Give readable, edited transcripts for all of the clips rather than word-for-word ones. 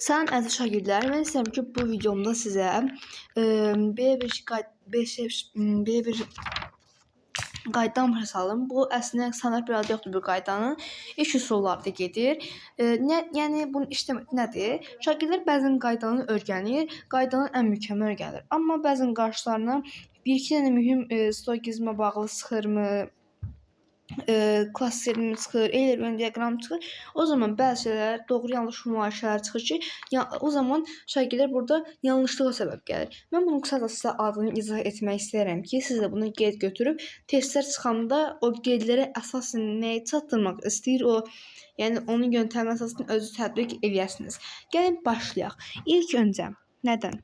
Salam əziz şagirdlər, mən istəyirəm ki, bu videomda sizə belə bir qaydadan başa salım. Bu əslində standart bir adı yoxdur bu qaydanın. İş üsulları gedir. Yəni bunun işləməsi nədir? Şagirdlər bəzən qaydanı öyrənir, qaydanı ən mükəmməl öyrənir. Amma bəzən qarşılarına bir-iki dənə mühüm stoikizmə bağlı sıxırmı, klastermi çıxır, Euler diaqram çıxır. O zaman bəzi şeylər, doğru yanlış nümayişlər çıxır ki, o zaman şagirdlər burada yanlışlığa səbəb gəlir. Mən bunun qısaca sizə adını izah etmək istəyirəm ki, siz də bunu qeyd götürüb testlər çıxanda o qeydlərə əsasən nəyi çatdırmaq istəyir o, yəni onun yöntəmi əsasında özü tətbiq edəsiniz. Gəlin başlayaq. İlk öncə nədən?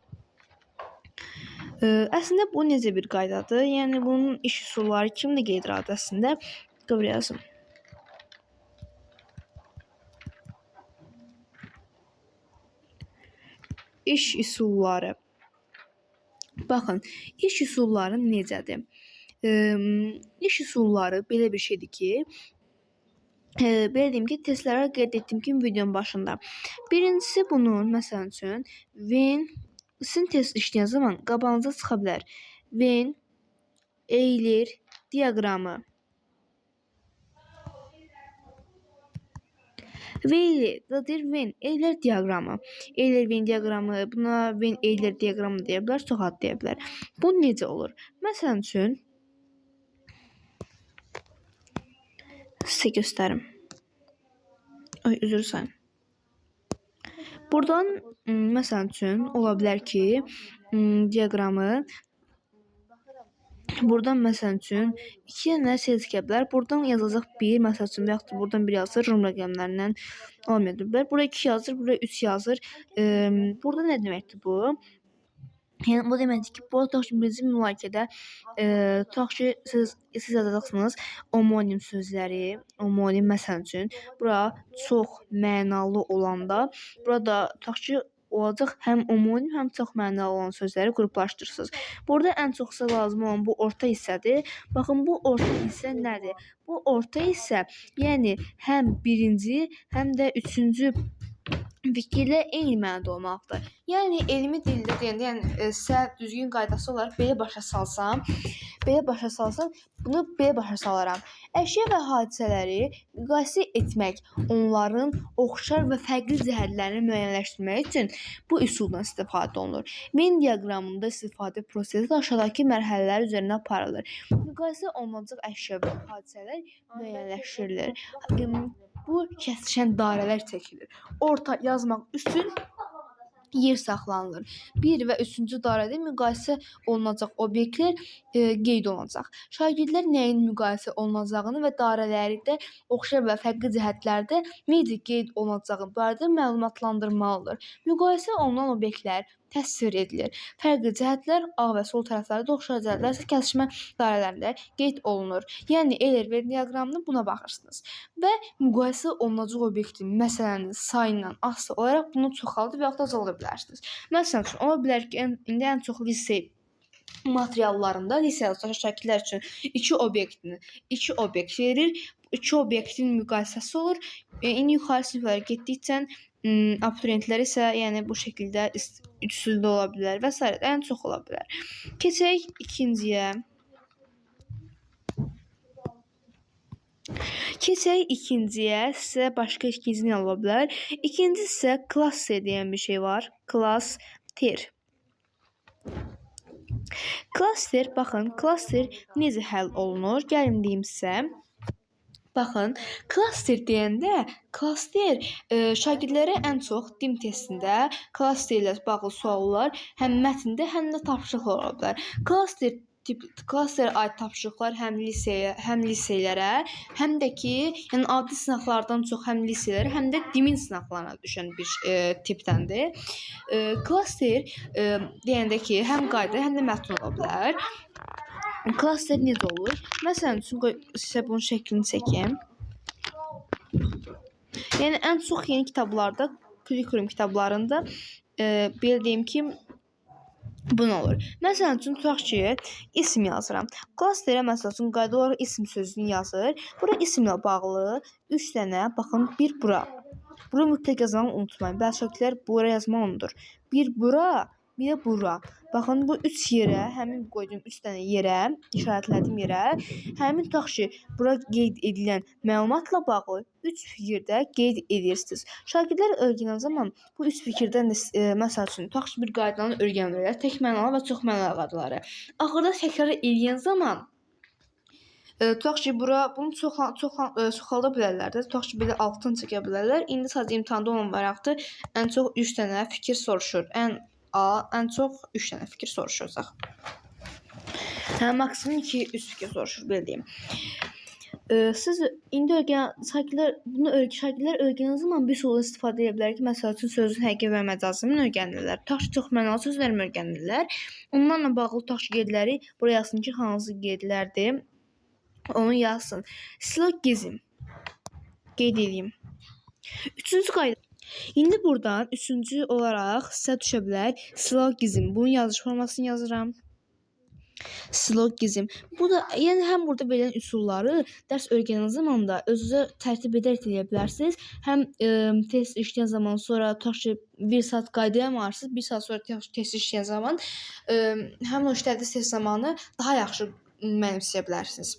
Əslində bu necə bir qaydadır? Yəni bunun iş üsulları kimdə gedir əslində? Doğru yazım. İş üsulları. Baxın, iş üsulları necədir? İş üsulları belə bir şeydir ki, belə deyim ki, testlərə qeyd etdiyim kimi videonun başında. Birincisi bunun, məsəl üçün, Venn, sizin test işləyən zaman qabağınıza çıxa bilər. Venn, Euler diaqramı. Venn Euler diaqramı. Euler-Venn diaqramı, buna Venn Euler diaqramı deyə bilər, çox ad deyə bilər. Bu necə olur? Məsəl üçün sizə göstərim. Üzr istəyirəm. Buradan məsəl üçün ola bilər ki, diaqramı buradan məsəl üçün 2 dənə şey çıxa bilər. Buradan yazacaq 1, məsəl üçün, və yaxud da buradan 1 yazır, rum rəqəmlərindən olmaya bilər. Buraya 2 yazır, buraya 3 yazır. Burada nə deməkdir bu? Yəni bu deməkdir ki, bu tutaq ki, birinci müzakirədə tutaq ki, siz yazacaqsınız homonim sözləri, homonim məsəl üçün, bura çox mənalı olanda, burada tutaq ki, olacaq həm homonim, həm çox mənalı olan sözləri qruplaşdırırsınız. Burada ən çox sizə lazım olan bu orta hissədir. Baxın, bu orta hissə nədir? Bu orta hissə, yəni həm birinci, həm də üçüncü fikirlə eyni mənada olmalıdır. Yəni elmi dildə deyəndə, yəni sizə düzgün qaydası olaraq belə başa salsam, bunu belə başa salaram. Əşya və hadisələri müqayisə etmək, onların oxşar və fərqli cəhətlərini müəyyənləşdirmək üçün bu üsuldan istifadə olunur. Venn diaqramında istifadə prosesi aşağıdakı mərhələlər üzərindən aparılır. Müqayisə olunacaq əşya və hadisələr müəyyənləşdirilir. Bu kəsişən dairələr çəkilir. Orta yazmaq üçün yer saxlanılır. 1 və 3-cü dairədə müqayisə olunacaq obyektlər qeyd olunacaq. Şagirdlər nəyin müqayisə olunacağını və dairələrdə oxşar və fərqli cəhətlərdə necə qeyd olunacağı barədə məlumatlandırmalıdır. Müqayisə olunan obyektlər təsvir edilir. Fərqli cəhətlər A və sol tərəflərdə, oxşar cəhətlər isə kəsişmə dairələrində qeyd olunur. Yəni Euler-Venn diaqramını buna baxırsınız və müqayisə olunacaq obyektin məsələnin sayından asılı olaraq bunu çoxaldır və ya da azalda bilərsiniz. Məsəl üçün, ola bilər ki, indi ən çox lisey materiallarında lisey şəkillər üçün 2 obyekt verir. 2 obyektin müqayisəsi olur. İndi yuxarı siniflərə getdikcə abituriyentlər isə yəni bu şəkildə üsulda ola bilər və s. ən çox ola bilər. Keçək ikinciyə. Sizə başqa ikinci nə ola bilər? İkinci isə klaster deyən bir şey var. Klaster. Baxın, klaster necə həll olunur? Gəlin deyim sizə. Baxın, klaster deyəndə, şagirdlərə ən çox dim testində klaster ilə bağlı suallar həm mətndə, həm də tapşırıqlar ola bilər. Klasterə aid tapşırıqlar həm liseylərə, həm də ki, yəni adi sınaqlardan çox həm liseylərə, həm də dimin sınaqlarına düşən bir tipdəndir. Klaster deyəndə ki, həm qayda, həm də mətn ola bilər. Klaster necə olur? Məsələn üçün, sizə bunun şəklini çəkim. Yəni ən çox yeni kitablarda, kurrikulum kitablarında belə deyim ki, bu nə olur? Məsələn üçün, tutaq ki, isim yazıram. Klasterə məsəl üçün qayda olaraq isim sözünü yazır. Bura isimlə bağlı 3 dənə, baxın, bir bura. Bura mütləq yazmanı unutmayın. Bəzi şagirdlər bura yazmağı unudur. Bir bura, bir də bura. Baxın bu 3 yerə, həmin qoyduğum 3 dənə yerə, işarətlədiyim yerə, həmin tutaq ki, bura qeyd edilən məlumatla bağlı 3 fikirdə qeyd edirsiniz. Şagirdlər öyrənən zaman bu 3 fikirdən də məsəl üçün tutaq ki, bir qaydanı öyrənirlər. Tək mənalı və çox mənalı qaydaları. Axırda təkrar edən zaman tutaq ki, bura bunu çoxalda bilərlər də. Tutaq ki, belə altın çəkə bilərlər. İndi sadəcə imtahanda olan variantı ən çox 3 dənə fikir soruşur. Ən çox 3 dənə fikir soruşacaq. Hə, maksimum 2-3 fikir soruşur, belə deyim. Siz indi şagirdlər öyrənən zaman bir yoldan istifadə edə bilər ki, məsəl üçün sözün həqiqi və məcazını öyrənirlər. Tutaq ki, çox mənalı sözlərimi öyrənirlər. Onlarla bağlı tutaq ki, qeydləri buraya yazsın ki, hansı qeydlərdir. Onu yazsın. Silogizm. Qeyd edeyim. Üçüncü qayda. İndi buradan üçüncü olaraq sizə düşə bilər silogizm. Bunun yazılış formasını yazıram. Silogizm. Bu da yəni həm burada verilən üsulları dərs öyrənən zaman da özünüzə tərtib edərək edə bilərsiniz. Həm test işləyən zaman sonra tutaq ki, 1 saat qaydayamarsınız, 1 saat sonra test işləyən zaman həm o işlədiyiniz test zamanı daha yaxşı mənimsəyə bilərsiniz.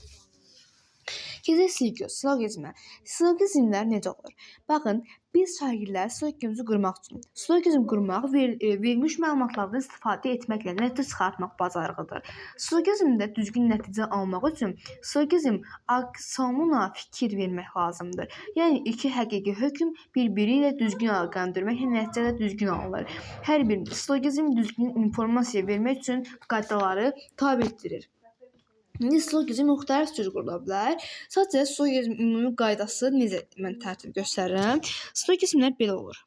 Keçək silogizmə. Silogizmlər necə olur? Baxın, biz şagirdlər silogizmi qurmaq üçün. Silogizm qurmaq verilmiş məlumatlardan istifadə etməklə nəticə çıxartmaq bacarığıdır. Silogizmdə düzgün nəticə almaq üçün silogizm aksiyonuna fikir vermək lazımdır. Yəni iki həqiqi hökm bir-biri ilə düzgün əlaqələndirməklə nəticə də düzgün alınır. Hər bir silogizm düzgün informasiya vermək üçün qaydaları tabe etdirir. İndi silogizm müxtəlif cür qurula bilər. Sadəcə silogizm ümumi qaydası necə mən tərtib göstərirəm. Silogizmlər belə olur.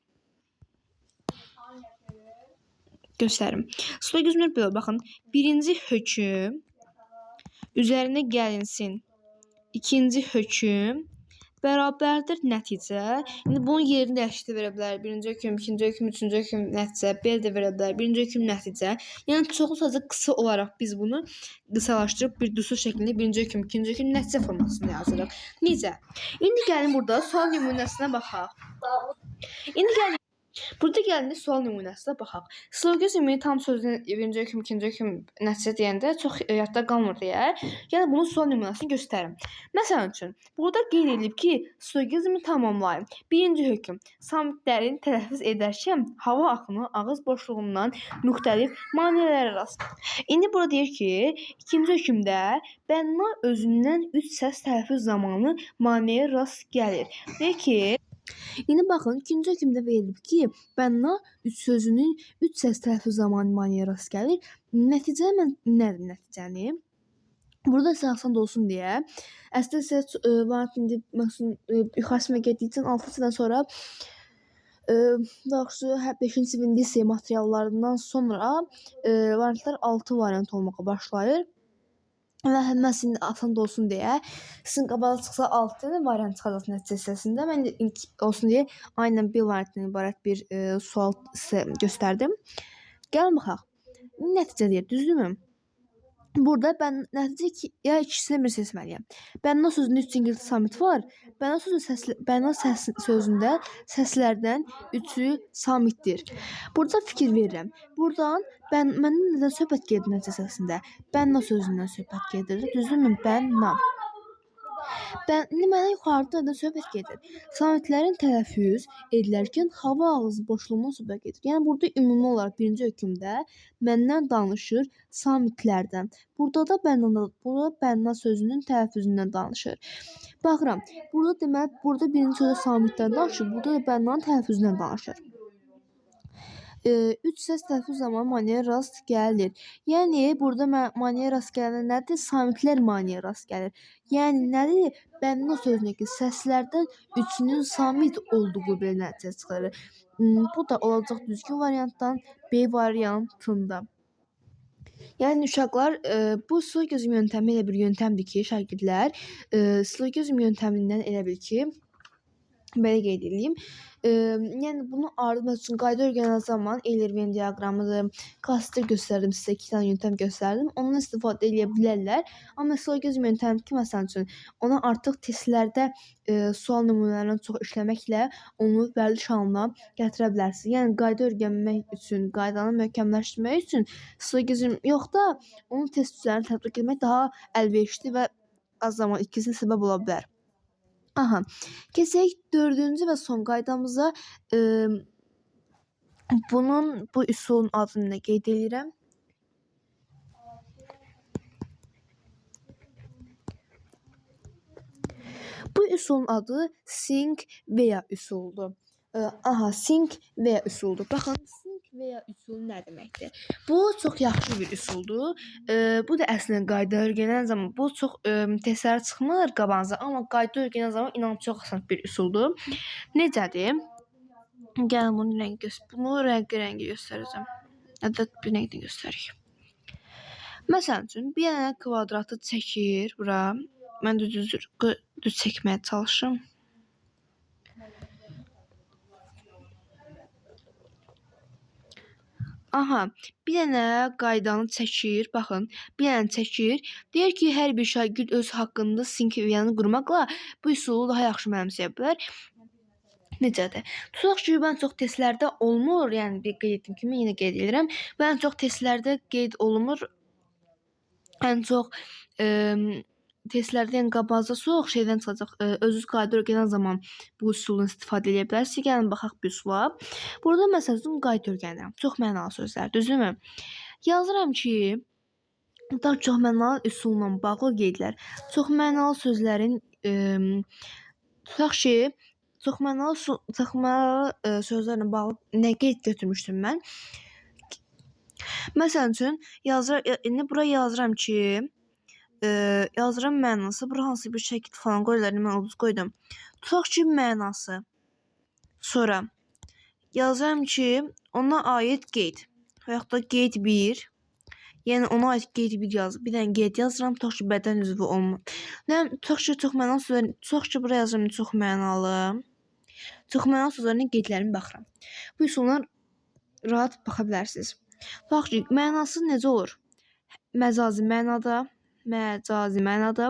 Göstərim. Silogizmlər belə olur. Baxın, birinci hökm üzərinə gəlinsin. İkinci hökm bərabərdir nəticə. İndi bunun yerini dəyişikliyə verə bilər. Birinci hökm, ikinci hökm, üçüncü hökm, nəticə. Belə də verə bilər. Birinci hökm, nəticə. Yəni çoxlu sadəcə qısa olaraq biz bunu qısalaşdırıb bir düstur şəklində birinci hökm, ikinci hökm, nəticə formasında yazırıq. Necə? İndi gəlin burada sual nümunəsinə baxaq. Burada gəlin sual nümunəsinə baxaq. Silogizmi tam sözün birinci hökm, ikinci hökm, nəticə deyəndə çox yadda qalmır deyə. Yəni bunun sual nümunəsini göstərim. Məsələn üçün, burada qeyd edilib ki, silogizmi tamamlayın. Birinci hökm, samitlərin tələffüz edərkən hava axını ağız boşluğundan müxtəlif maneələrə rast. İndi burada deyir ki, ikinci hökmdə bənna özündən 3 səs tələffüz zamanı maneəyə rast gəlir. Deyir ki, İndi baxın, ikinci hökmdə verilib ki, bənna sözünün 3 səs tələffüz zamanı maneəyə rast gəlir. Nəticə nədir nəticəni? Burada sizə asan da olsun deyə. Əslində sizə indi məsələn yuxarısına getdikcə 6 ildən sonra doğrusu 5-ci sinifin lise materiallarından sonra variantlar 6 variant olmağa başlayır. Və həməsində asan da olsun deyə sizin qabağınıza çıxsa 6 dənə variant çıxacaq nəticə hissəsində. Mən ilk olsun deyə aynen bir variantdan ibarət bir sual sizə göstərdim. Gəlin baxaq. Nəticə deyir, düzdürmü? Burada mən nəticə ya ikisini bir seçməliyəm. Bənna sözündə 3 İngilis samit var. Bənna sözündə səslərdən 3-ü samitdir. Burada fikir verirəm. Buradan məndən nədən söhbət gedir nəticəsində? Bənna sözündən söhbət gedir. Düzdürmü? Bənna. İndi mənə yuxarıda nədən söhbət gedir? Samitlərin tələffüz edilərkən hava ağzı boşluğundan söhbət gedir. Yəni burada ümumi olaraq birinci hökmdə məndən danışır samitlərdən. Burada da bənna sözünün tələffüzündən danışır. Baxıram. Burada deməli birinci sözdə samitdən danışır, burada da bənnanın tələffüzündən danışır. 3 səs tələffüz zamanı maneəyə rast gəlir. Yəni burada maneəyə rast gələn nədir? Samitlər maneəyə rast gəlir. Yəni nədir? Bənna sözündəki səslərdən 3-ünün samit olduğu bir nəticə çıxarır. Bu da olacaq düzgün variantdan B variantında. Yəni uşaqlar, bu silogizm yöntəmi elə bir yöntəmdir ki, şagirdlər silogizm yöntəmindən elə bil ki, Belə qeyd edeyim. Yəni bunu artmaq üçün qayda öyrənən zaman Euler Venn diaqramıdır, klassda göstərdim sizə 2 dənə yöntəm göstərdim. Ondan istifadə edə bilərlər. Amma siloqizm yöntəmi ki, məsəl üçün ona artıq testlərdə sual nümunələrindən çox işləməklə onu vərdiş halına gətirə bilərsiniz. Yəni qayda öyrənmək üçün, qaydanı möhkəmləşdirmək üçün siloqizm yox da onu test üzərində tətbiq etmək daha əlverişli və az zaman itkisinə səbəb ola bilər. Aha. Keçək 4-cü və son qaydamıza. Bu üsulun adını da qeyd edirəm. Bu üsulun adı Sink veya üsuldur. Sink veya üsuldur. Baxın, sink veya üsul nə deməkdir? Bu çox yaxşı bir üsuldur. Bu da əslində qayda öyrənən zaman bu çox testlərə çıxmır qabağınıza, amma qayda öyrənən zaman inanın çox asan bir üsuldur. Necədir? Gəlin bunu rəngi göstərəcəm. Ədəd bir rəngdə göstərik. Məsəl üçün bir dənə kvadratı çəkir bura. Mən düz çəkməyə çalışım. Bir dənə qaydanı çəkir, baxın, bir dənə çəkir. Deyir ki, hər bir şagird öz haqqında sinkviyanı qurmaqla bu üsulu daha yaxşı mənimsəyə bilər. Necədir? Tutaq ki, mən çox testlərdə olmur, yəni bir qeyd etdiyim kimi yenə qeyd edirəm. Mən çox testlərdə qeyd olunmur. Ən çox testlərdən qabaqca çox şeydən çıxacaq. Özünüz qayda öyrənən zaman bu üsuldan istifadə edə bilərsiniz. Gəlin baxaq bu üsula. Burada məsələn qayda öyrənirəm. Çox mənalı sözlər, düzdürmü? Yazıram ki, daha çox mənalı üsulla bağlı qeydlər. Çox mənalı sözlərin tutaq ki, çox mənalı sözlərlə bağlı nə qeyd götürmüşdüm mən? Məsəl üçün bura yazıram ki, yazıram mənası, bura hansı bir şəkil falan qoyurlar, mən ulduz qoydum. Tutaq ki, mənası. Sonra yazıram ki, ona aid qeyd və yaxud da qeyd 1. Yəni ona aid qeyd 1 yazıb, bir dənə qeyd yazıram, tutaq ki, bədən üzvü olmur. Tutaq ki, çox mənalı sözlər, tutaq ki, bura yazıram çox mənalı. Çox mənalı sözlərin qeydlərini baxıram. Bu üsullar rahat baxa bilərsiniz. Tutaq ki, mənası necə olur? Məcazi mənada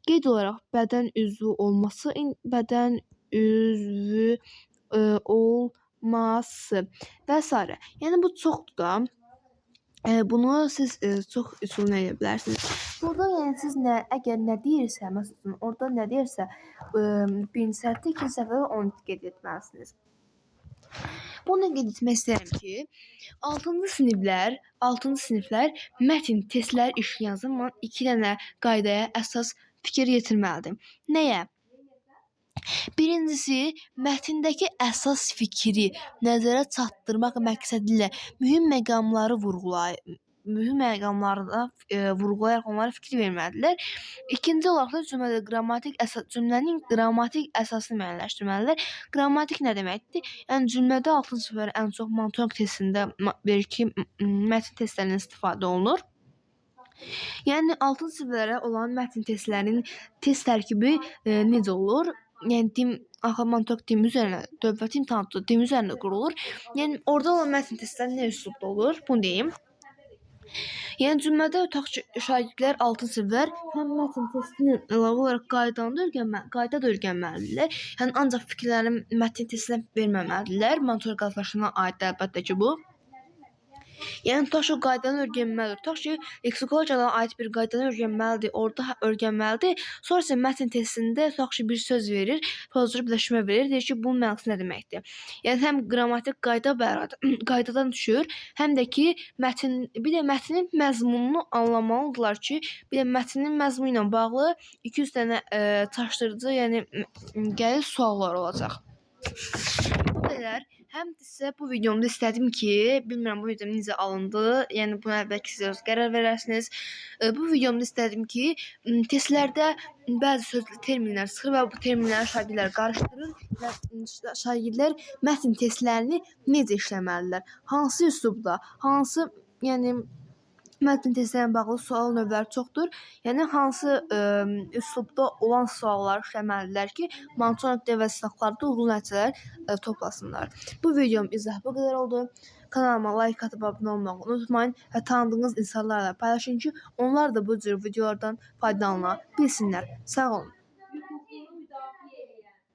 qeyd olaraq bədən üzvü olması, bədən üzvü olması və s. Yəni bu çoxdur da. Bunu siz çox üsulunu edə bilərsiniz. Burada yəni siz əgər nə deyirsə, məsələn, orada nə deyirsə, birinci səhvdə, ikinci səhvdə onu qeyd etməlisiniz. Bunu qeyd etmək istəyirəm ki, 6-cı siniflər mətn testləri işləyən zaman 2 dənə qaydaya əsas fikir yetirməlidir. Nəyə? Birincisi, mətndəki əsas fikri nəzərə çatdırmaq məqsədilə mühüm məqamları vurğulayaraq onlara fikir verməlidirlər. İkinci olaraq da cümlənin qrammatik əsasını müəyyənləşdirməlidirlər. Qrammatik nə deməkdir? Yəni cümlədə 6-cı siniflər ən çox Montauk testində verir ki, mətn testlərindən istifadə olunur. Yəni 6-cı siniflərə olan mətn testlərinin test tərkibi necə olur? Yəni Montauk temi üzərinə, dövlət imtahanı temi üzərində qurulur. Yəni orada olan mətn testləri nə üslubda olur? Bunu deyim. Yəni cümlədə tutaq ki, şagirdlər 6-cı siniflər həm mətn testinin əlavə olaraq qayda da öyrənməlidirlər. Yəni ancaq fikirlərini mətn testinə verməməlidirlər. Montauk qardaşlarına aiddir əlbəttə ki, bu. Yəni tutaq ki, qaydanı öyrənməlidir. Tutaq ki, leksikologiyadan aid bir qaydanı öyrənməlidir, orada öyrənməlidir. Sonra isə mətn testində tutaq ki, bir söz verir, pozdur birləşmə verir, deyir ki, bunun mənası nə deməkdir? Yəni həm qrammatik qaydadan düşür, həm də ki, bir də mətnin məzmununu anlamalıdırlar ki, bir də mətnin məzmunu ilə bağlı 200 dənə çaşdırıcı, yəni gəlir suallar olacaq. Bu qədər. Həm də sizə bu videomda istədim ki, bilmirəm bu videom necə alındı, yəni buna bəlkə siz öz qərar verərsiniz. Bu videomda istədim ki, testlərdə bəzi sözlü terminlər çıxır və bu terminləri şagirdlər qarışdırır və şagirdlər mətn testlərini necə işləməlidirlər, hansı üslubda, hansı, yəni Mətn testləri ilə bağlı sual növləri çoxdur. Yəni hansı üslubda olan suallar işləməlidirlər ki, Mançonik və sınaqlarda uğurlu nəticələr toplasınlar. Bu videom izahı bu qədər oldu. Kanalıma like atıb abunə olmağı unutmayın və tanıdığınız insanlarla paylaşın ki, onlar da bu cür videolardan faydalana bilsinlər. Sağ olun.